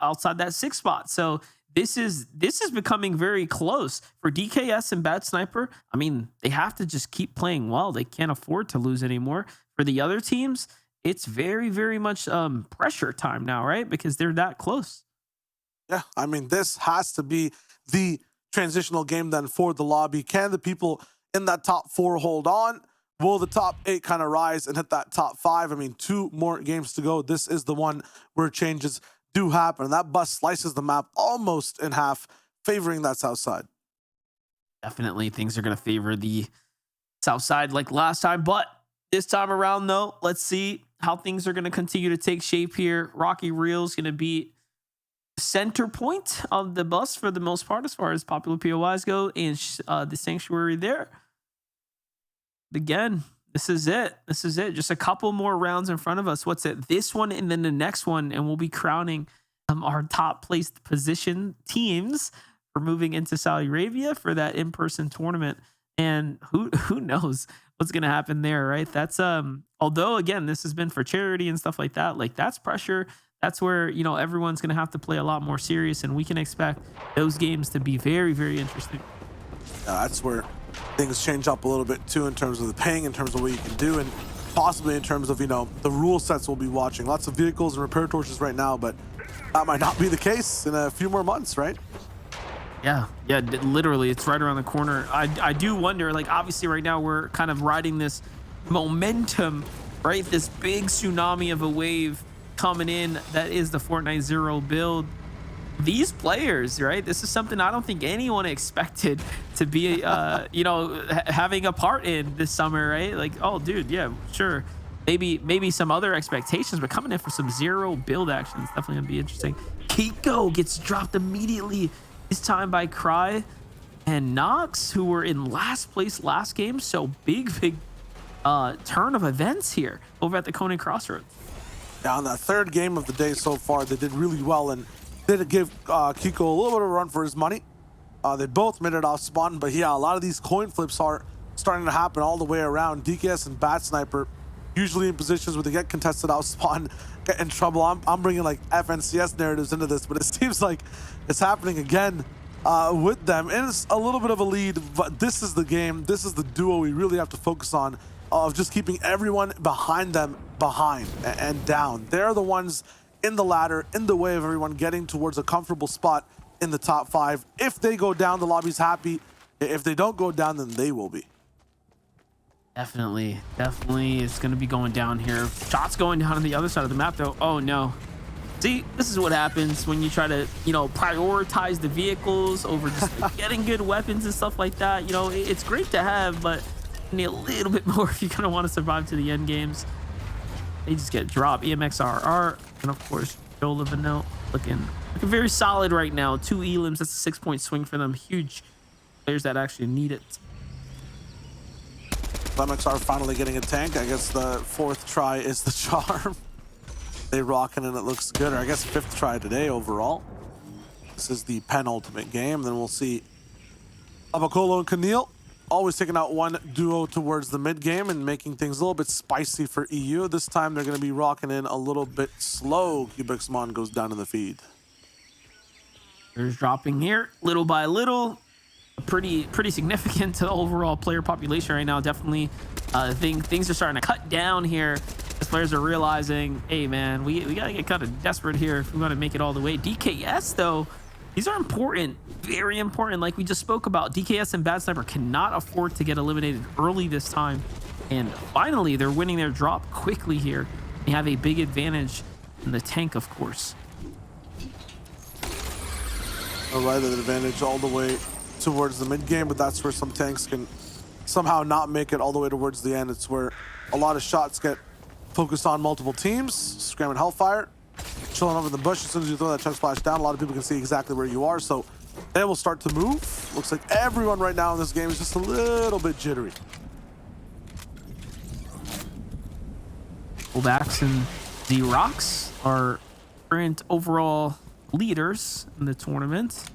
outside that 6th spot. So this is becoming very close for DKS and Bad Sniper. I mean, they have to just keep playing well. They can't afford to lose anymore. For the other teams, it's very, very much pressure time now, right? Because they're that close. Yeah, I mean, this has to be the transitional game then for the lobby. Can the people in that top 4 hold on? Will the top 8 kind of rise and hit that top 5? I mean, 2 more games to go. This is the one where changes do happen. That bus slices the map almost in half, favoring that south side. Definitely things are going to favor the south side like last time. But this time around, though, let's see how things are going to continue to take shape here. Rocky Real's going to be center point of the bus for the most part as far as popular POIs go, and the sanctuary there. Again, this is it. This is it. Just a couple more rounds in front of us. What's it? This one and then the next one, and we'll be crowning our top placed position teams for moving into Saudi Arabia for that in-person tournament. And who knows what's gonna happen there, right? That's although again, this has been for charity and stuff like that. Like that's pressure. That's where, you know, everyone's going to have to play a lot more serious, and we can expect those games to be very, very interesting. That's where things change up a little bit too, in terms of the paying, in terms of what you can do, and possibly in terms of, you know, the rule sets we'll be watching. Lots of vehicles and repair torches right now, but that might not be the case in a few more months, right? Yeah, literally, it's right around the corner. I do wonder, like, obviously right now we're kind of riding this momentum, right? This big tsunami of a wave coming in that is the Fortnite Zero build. These players, right? This is something I don't think anyone expected to be, you know, having a part in this summer, right? Like, oh, dude, yeah, sure. Maybe some other expectations, but coming in for some Zero build action is definitely gonna be interesting. Kiko gets dropped immediately, this time by Cry and Nox, who were in last place last game. So big turn of events here over at the Conan Crossroads. Yeah, on that 3rd game of the day so far, they did really well and did give Kiko a little bit of a run for his money. They both made it off spawn, but yeah, a lot of these coin flips are starting to happen all the way around. DKS and Bat Sniper usually in positions where they get contested out spawn, get in trouble. I'm bringing like FNCS narratives into this, but it seems like it's happening again with them. And it's a little bit of a lead, but this is the game. This is the duo we really have to focus on, of just keeping everyone behind them and down. They're the ones in the ladder, in the way of everyone getting towards a comfortable spot in the top 5. If they go down, the lobby's happy. If they don't go down, then they will be. Definitely it's going to be going down here. Shots going down on the other side of the map, though. Oh no. See, this is what happens when you try to, you know, prioritize the vehicles over just getting good weapons and stuff like that. You know, it's great to have, but you need a little bit more if you're going to want to survive to the end games. They just get dropped. EMXRR, and of course, Joe Livino looking very solid right now. 2 elims, that's a 6-point swing for them. Huge players that actually need it. MXR finally getting a tank. I guess the 4th try is the charm. They rocking and it looks good. Or I guess 5th try today overall. This is the penultimate game. Then we'll see Abacolo and Camille always taking out one duo towards the mid game and making things a little bit spicy for EU. This time they're going to be rocking in a little bit slow. Cubixmon goes down in the feed. There's dropping here little by little. Pretty significant to the overall player population right now. Definitely things are starting to cut down here as players are realizing, hey man, we gotta get kind of desperate here if we want to make it all the way. DKS though, these are important, very important. Like we just spoke about, DKS and Bad Sniper cannot afford to get eliminated early this time, and finally they're winning their drop quickly here. They have a big advantage in the tank, of course. All right, an advantage all the way towards the mid game, but that's where some tanks can somehow not make it all the way towards the end. It's where a lot of shots get focused on multiple teams. Scram and Hellfire chilling over the bush. As soon as you throw that chug splash down, a lot of people can see exactly where you are, so they will start to move. Looks like everyone right now in this game is just a little bit jittery. Fullbacks and the Rocks are current overall leaders in the tournament.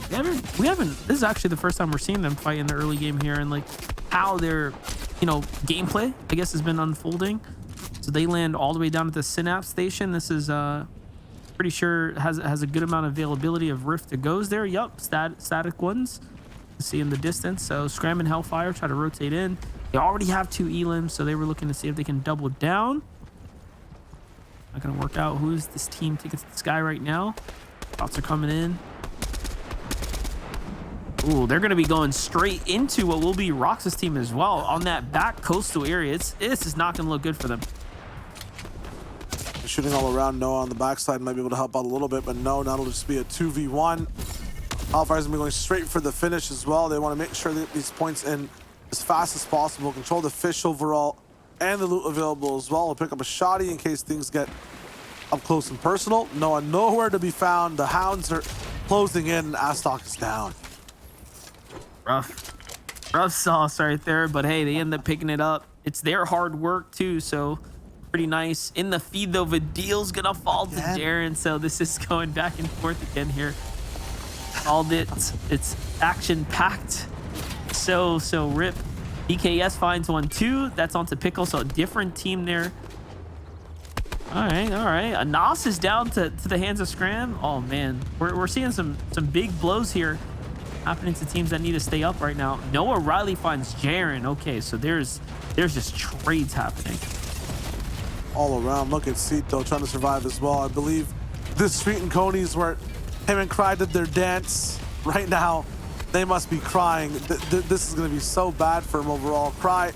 We haven't, this is actually the first time we're seeing them fight in the early game here, and like how their, you know, gameplay, I guess, has been unfolding. So they land all the way down at the Synapse station. This is Pretty sure has a good amount of availability of rift that goes there. Yup, static ones. See in the distance. So Scram and Hellfire try to rotate in. They already have 2 elims, so they were looking to see if they can double down. Not gonna work out. Who is this team taking to the sky right now? Shots are coming in. Ooh, they're gonna be going straight into what will be Rox's team as well on that back coastal area. This is not gonna look good for them. Shooting all around. Noah on the backside might be able to help out a little bit, but no, that'll just be a 2v1. Hellfire's gonna be going straight for the finish as well. They want to make sure they get these points in as fast as possible, control the fish overall and the loot available as well. We'll pick up a shotty in case things get up close and personal. Noah nowhere to be found. The hounds are closing in. Astok is down. Rough sauce right there, but hey, they end up picking it up. It's their hard work too, so pretty nice. In the feed though, Vidil's gonna fall to Jaren, so this is going back and forth again here. Called it. It's action packed. So rip. DKS finds one too. That's onto Pickle, so a different team there. All right. Anas is down to the hands of Scram. Oh man, we're seeing some big blows here happening to teams that need to stay up right now. Noah Riley finds Jaren. Okay, so there's just trades happening all around. Look at Cito trying to survive as well. I believe this street in Coney's where him and Cry did their dance. Right now, they must be crying. This is going to be so bad for him overall. Cry,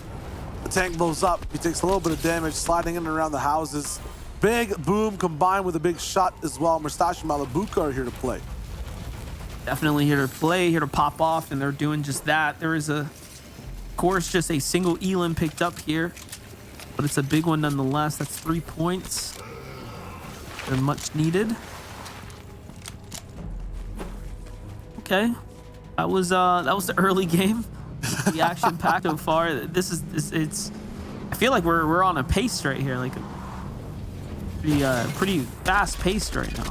the tank blows up. He takes a little bit of damage, sliding in and around the houses. Big boom combined with a big shot as well. Mustache and Malabuka are here to play. Definitely here to play, here to pop off, and they're doing just that. There is of course, just a single elim picked up here, but it's a big one nonetheless. That's 3 points. They're much needed. Okay, that was the early game. The action pack so far. It's. I feel like we're on a pace right here, like pretty fast paced right now.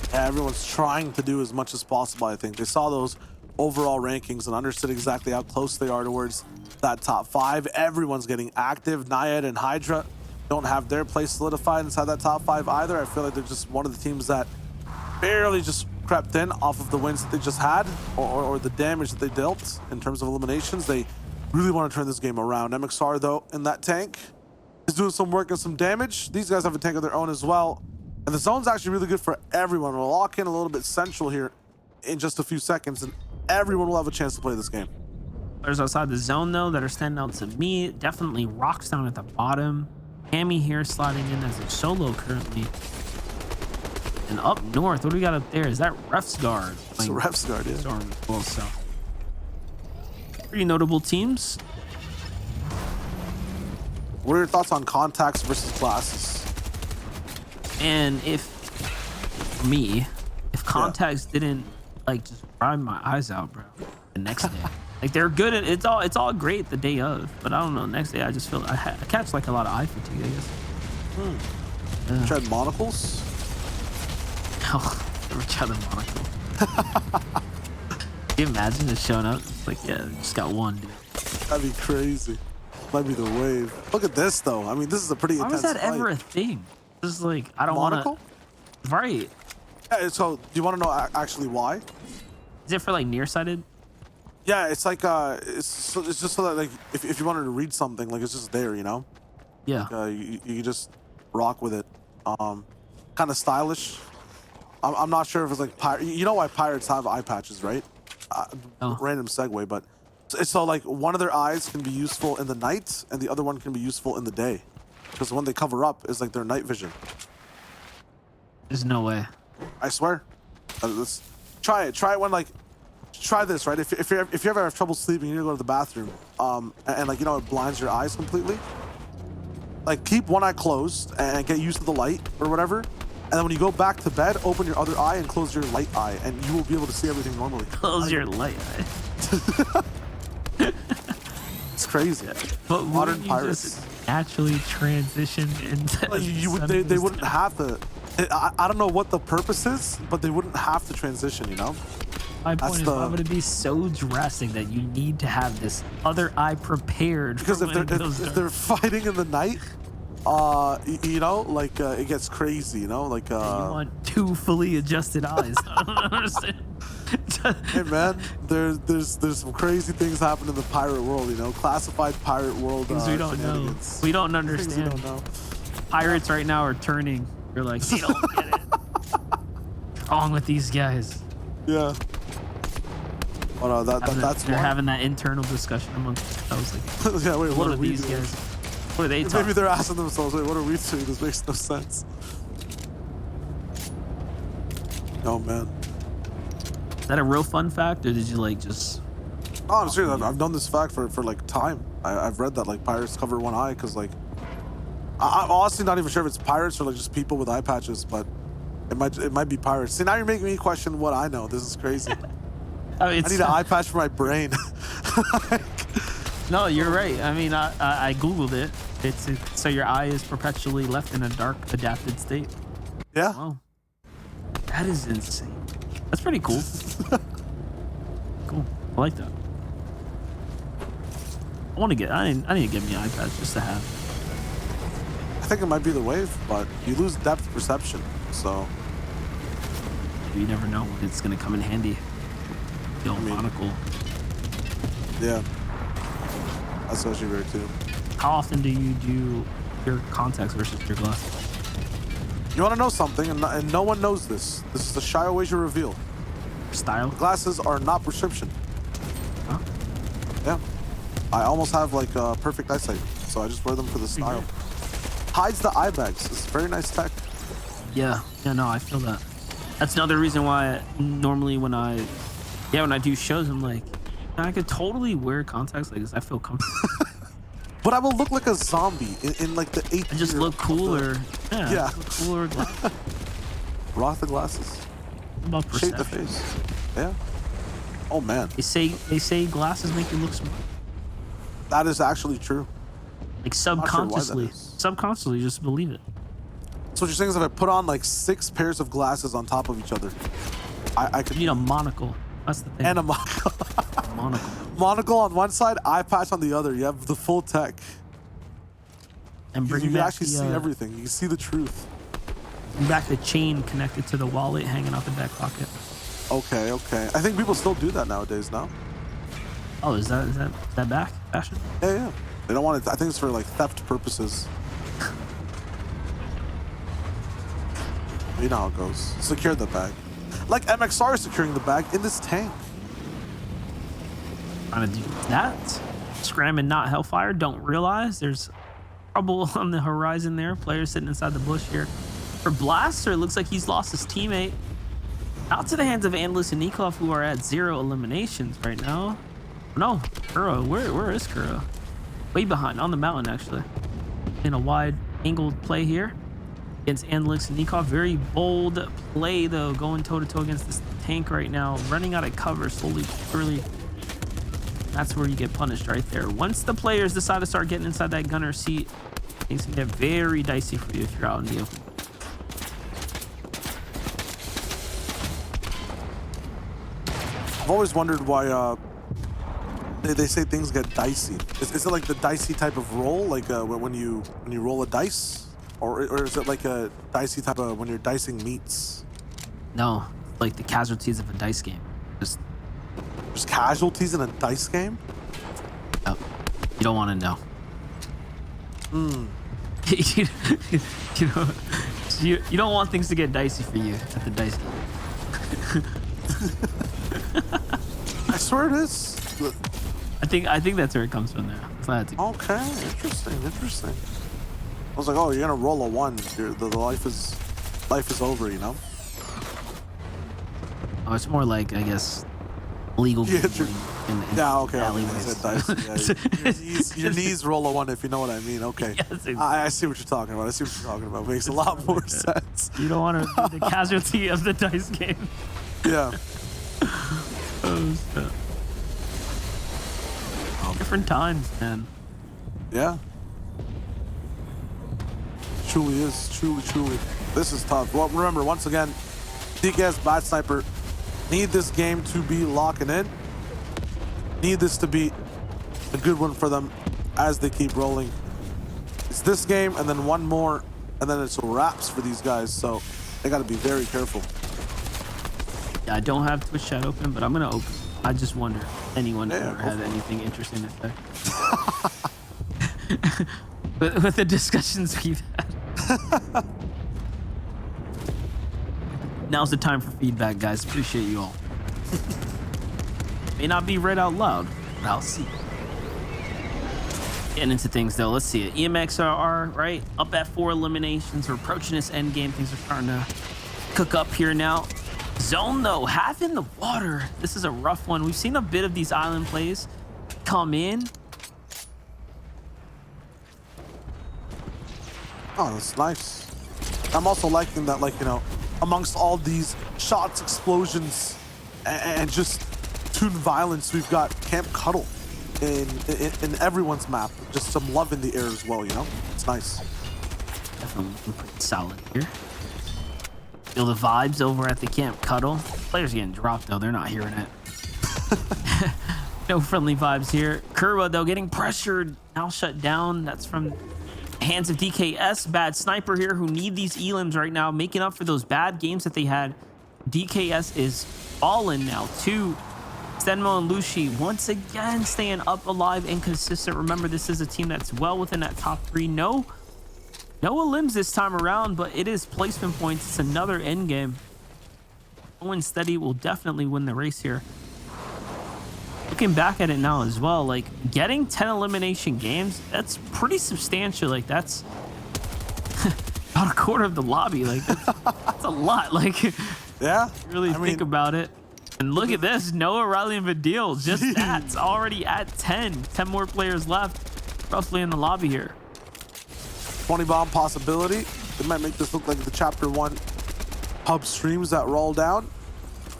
Yeah, everyone's trying to do as much as possible. I think they saw those overall rankings and understood exactly how close they are towards that top 5. Everyone's getting active. Naiad and Hydra don't have their place solidified inside that top 5 either. I feel like they're just one of the teams that barely just crept in off of the wins that they just had or the damage that they dealt in terms of eliminations. They really want to turn this game around. MXR, though, in that tank is doing some work and some damage. These guys have a tank of their own as well. And the zone's actually really good for everyone. We'll lock in a little bit central here in just a few seconds, and everyone will have a chance to play this game. Players outside the zone, though, that are standing out to me. Definitely Rocks down at the bottom. Hammy here sliding in as a solo currently. And up north, what do we got up there? Is that Ref's Guard? It's a Ref's Guard, yeah. Storm as well, so. Pretty notable teams. What are your thoughts on contacts versus classes? And if contacts didn't like just cry my eyes out, bro, the next day, like they're good at it's all great the day of, but I don't know, next day I just feel I catch like a lot of eye fatigue, I guess. Tried monocles? No, never tried the monocle. Can you imagine just showing up? It's like, yeah, just got one, dude. That'd be crazy. Might be the wave. Look at this though. I mean, this is a pretty intense How is that fight. ever a thing? This is like, I don't want to. Right. Yeah, so do you want to know actually why? Is it for like nearsighted? Yeah, it's like it's just so that like if you wanted to read something, like it's just there, you know. Yeah. Like, you just rock with it. Kind of stylish. I'm not sure if it's like you know why pirates have eye patches, right? Random segue, but so like one of their eyes can be useful in the night and the other one can be useful in the day, because when they cover up is like their night vision. There's no way. I swear. Let's try it. Try it when like try this, right? If you ever have trouble sleeping, you need to go to the bathroom, and like, you know, it blinds your eyes completely. Like, keep one eye closed and get used to the light or whatever. And then when you go back to bed, open your other eye and close your light eye, and you will be able to see everything normally. Close your light eye. It's crazy. But modern pirates just naturally transition into. Like they wouldn't have to. I don't know what the purpose is, but they wouldn't have to transition, you know? My point is, why would it be so drastic that you need to have this other eye prepared? Because if they're fighting in the night, you know, like it gets crazy, you know, like You want two fully adjusted eyes. I don't understand. hey man, there's some crazy things happen in the pirate world, you know, classified pirate world. Things we don't know. Shenanigans. We don't Things we understand. don't know. Pirates right now are turning. You're like, they don't get it. What's wrong with these guys? Yeah. Oh no, that's they're why. having that internal discussion amongst themselves. Like, Yeah, wait, what are we these doing? guys? What are they talking? Maybe they're asking themselves, wait, what are we doing? This makes no sense. Oh man. Is that a real fun fact, or did you like just? Oh, I'm serious. I've known this fact for like time. I've read that like pirates cover one eye because like I'm honestly not even sure if it's pirates or like just people with eye patches, but it might be pirates. See, now you're making me question what I know. This is crazy. I I need an eye patch for my brain. No, you're right. I mean, I googled it. It's so your eye is perpetually left in a dark adapted state. Yeah. Wow, that is insane. That's pretty cool. Cool. I like that. I need to get me an iPad just to have. I think it might be the wave, but you lose depth perception. So You never know when it's gonna come in handy. The old monocle. yeah, that's actually very too. How often do you do your contacts versus your glasses? You want to know something, and no one knows this. This is the Shy Asia reveal. Style? Glasses are not prescription. Huh? Yeah. I almost have like perfect eyesight, so I just wear them for the style. Hides the eye bags. It's very nice tech. Yeah, no, I feel that. That's another reason why normally when I do shows, I'm like, I could totally wear contacts like this. I feel comfortable. But I will look like a zombie in like the 8th I just year look of cooler. Yeah. Yeah. Look cooler. rock the glasses. About Shape the perception. face. Yeah. Oh man, They say glasses make you look smart. that is actually true. Like sure why that subconsciously. is. Subconsciously, just believe it. So what you're saying is if I put on like 6 pairs of glasses on top of each other, I could You need a monocle. That's the thing. and a monocle. monocle on one side, eye patch on the other. You have the full tech. And You bring can back actually the, see everything. You can see the truth. bring back the chain connected to the wallet hanging out the back pocket. Okay. I think people still do that nowadays now. Oh, is that back fashion? Yeah. They don't want it. I think it's for like theft purposes. You know how it goes. Secure the bag. Like MXR is securing the bag in this tank. Trying to do that. Scram and not Hellfire don't realize there's trouble on the horizon there. Players sitting inside the bush here. For Blaster, it looks like he's lost his teammate. Out to the hands of Analyst and Nikov, who are at 0 eliminations right now. No, Kuro. Where is Kuro? Way behind, on the mountain, actually. In a wide angled play here against Analyst and Nikov. Very bold play, though, going toe-to-toe against this tank right now. Running out of cover slowly, surely. That's where you get punished right there. Once the players decide to start getting inside that gunner seat, things can get very dicey for you if you're out in the open. I've always wondered why they say things get dicey. Is it like the dicey type of roll, like when you roll a dice, or is it like a dicey type of when you're dicing meats? No, like the casualties of a dice game. Just There's casualties in a dice game. oh, you don't want to know. You don't want things to get dicey for you at the dice game. I swear it is. I think that's where it comes from there. It's not too- Okay, interesting. I was like, oh, you're gonna roll a 1. The life is over, you know. Oh, it's more like, I guess, legal Yeah, gambling true. in Yeah, okay. alleyways. I said dice. Yeah, your knees roll a 1 if you know what I mean. Okay. Yes, exactly. I see what you're talking about. Makes a lot more sense. You don't want to be the casualty of the dice game. Yeah. Oh, shit. Different times, man. Yeah. Truly is. Truly. This is tough. Well, remember, once again, DKS Bad Sniper need this game to be locking in. Need this to be a good one for them as they keep rolling. It's this game and then one more, and then it's wraps for these guys. So they got to be very careful. Yeah, I don't have Twitch chat open, but I'm gonna open. I just wonder if anyone ever had anything interesting to say. with the discussions we've had. Now's the time for feedback, guys. Appreciate you all. May not be read out loud, but I'll see. Getting into things though, let's see it. EMXRR, right? Up at 4 eliminations. We're approaching this end game. Things are starting to cook up here now. Zone though, half in the water. This is a rough one. We've seen a bit of these island plays come in. Oh, that's nice. I'm also liking that, like, you know, amongst all these shots, explosions, and just toon violence, we've got Camp Cuddle in everyone's map. Just some love in the air as well, you know? It's nice. Definitely pretty solid here. Feel the vibes over at the Camp Cuddle. Players getting dropped though, they're not hearing it. No friendly vibes here. Kurwa though getting pressured, now shut down. That's from hands of DKS. Bad sniper here who need these elims right now, making up for those bad games that they had. DKS is fallen now to Stenmo and Lushi once again staying up alive and consistent. Remember, this is a team that's well within that top 3. No limbs this time around, but it is placement points. It's another end game. Going steady will definitely win the race here. Looking back at it now as well, like getting 10 elimination games, that's pretty substantial. Like that's about a quarter of the lobby. Like that's a lot. Like yeah, really think about it. And look at this, Noah, Riley, and Vidil. Just that's already at 10 more players left roughly in the lobby here. 20 bomb possibility. It might make this look like the chapter 1 hub streams that roll down.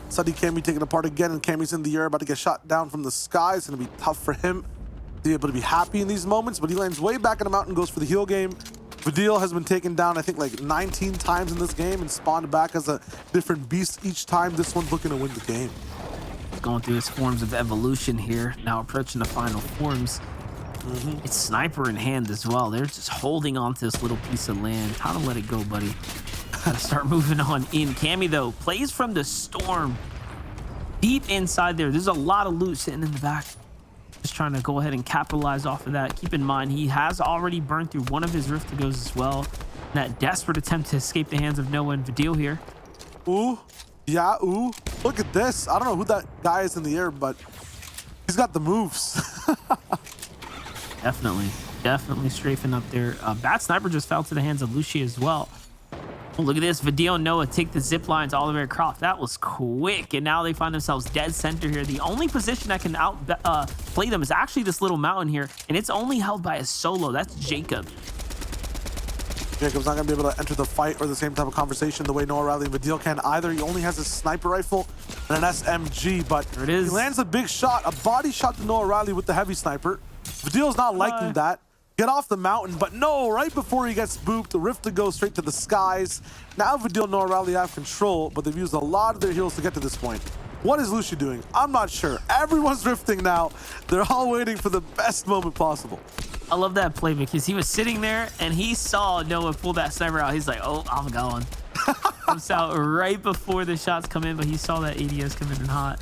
Suddy Cammy taken apart again, and Cammy's in the air, about to get shot down from the sky. It's gonna be tough for him to be able to be happy in these moments, but he lands way back in the mountain, goes for the heal game. Vidil has been taken down, I think, like 19 times in this game and spawned back as a different beast each time. This one's looking to win the game. Going through his forms of evolution here, now approaching the final forms. It's sniper in hand as well. They're just holding on to this little piece of land. How to let it go, buddy. Gotta start moving on in. Cammy though plays from the storm deep inside there. There's a lot of loot sitting in the back. Just trying to go ahead and capitalize off of that. Keep in mind, he has already burned through one of his rift to goes as well. That desperate attempt to escape the hands of Noah and Vidil here. Ooh, yeah, ooh. Look at this. I don't know who that guy is in the air, but he's got the moves. Definitely strafing up there. Bad sniper just fell to the hands of Lucy as well. Oh, look at this. Vidil and Noah take the zip lines all the way across. That was quick. And now they find themselves dead center here. The only position that can play them is actually this little mountain here. And it's only held by a solo. That's Jacob. Jacob's not going to be able to enter the fight or the same type of conversation the way Noah Riley and Vidil can either. He only has a sniper rifle and an SMG, but there it is. He lands a big shot, a body shot to Noah Riley with the heavy sniper. Vidil's not liking that. Get off the mountain, but no, right before he gets booped, the rift to go straight to the skies. Now Vidil and Noah Riley have control, but they've used a lot of their heals to get to this point. What is Lucy doing? I'm not sure. Everyone's rifting now. They're all waiting for the best moment possible. I love that play because he was sitting there and he saw Noah pull that sniper out. He's like, oh, I'm going. Comes out right before the shots come in, but he saw that ADS come in hot.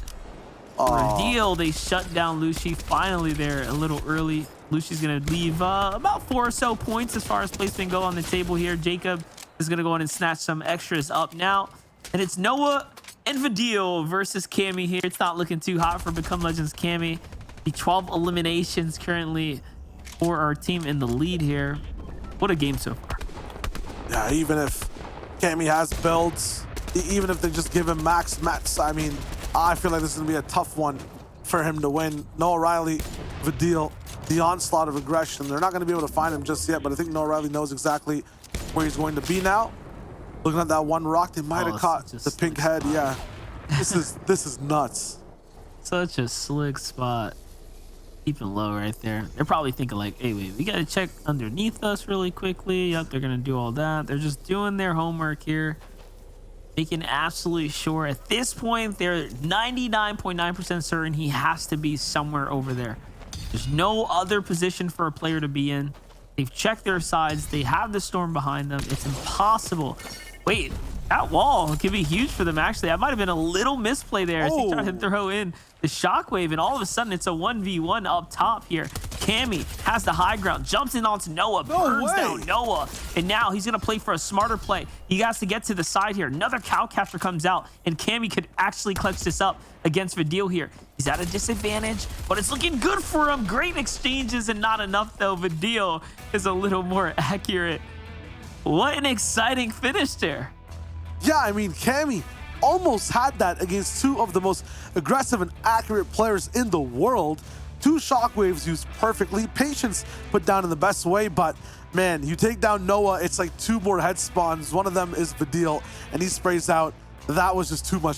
Reveal, they shut down Lucy finally there a little early. Lucy's gonna leave about 4 or so points as far as placement go on the table here. Jacob is gonna go in and snatch some extras up now, and it's Noah and Vidil versus Cammy here. It's not looking too hot for Become Legends Cammy. The 12 eliminations currently for our team in the lead here. What a game so far. Yeah, even if Cammy has builds, even if they just give him max mats, I mean, I feel like this is gonna be a tough one for him to win. Noah Riley, Vidil, the onslaught of aggression. They're not going to be able to find him just yet, but I think Noah Riley knows exactly where he's going to be now. Looking at that one rock, they might have caught the pink head. Yeah, this is nuts. Such a slick spot. Keeping low right there. They're probably thinking like, hey, wait, we got to check underneath us really quickly. Yep, they're going to do all that. They're just doing their homework here. Making absolutely sure at this point, they're 99.9% certain he has to be somewhere over there. There's no other position for a player to be in. They've checked their sides. They have the storm behind them. It's impossible. Wait, that wall could be huge for them, actually. That might have been a little misplay there as he tried to throw in the shockwave, and all of a sudden it's a 1v1 up top here. Cammy has the high ground, jumps in onto Noah, burns down Noah, and now he's going to play for a smarter play. He has to get to the side here. Another cow catcher comes out, and Cammy could actually clutch this up against Vidil here. He's at a disadvantage, but it's looking good for him. Great exchanges and not enough, though. Vidil is a little more accurate. What an exciting finish there. Yeah, I mean, Cammy almost had that against two of the most aggressive and accurate players in the world. Two shockwaves used perfectly. Patience put down in the best way, but man, you take down Noah, it's like two more head spawns. One of them is Vidil, and he sprays out. That was just too much